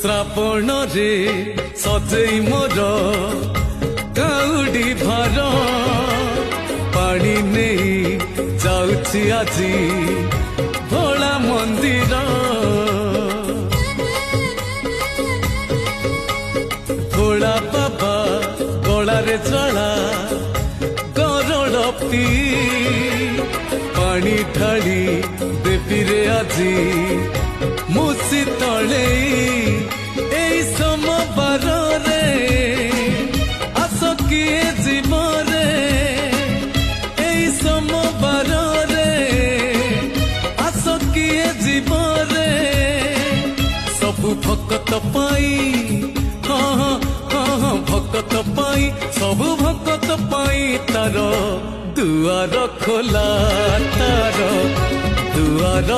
श्रावण रे सजेई मोर काउडी भार पानी नहीं जाउछि आजी भोला मंदिर भोला बाबा गलारे ज्वाला गरड़ पी पानी ढाली देवी रे आजी मुसी तले सोमवार रे आस किए जीव रे सोमवार रे आस किए जीव रे सबु भक्त पाई हाँ हाँ भक्त पाई सबु भक्त पाई तार दुआर खोला तार दुआर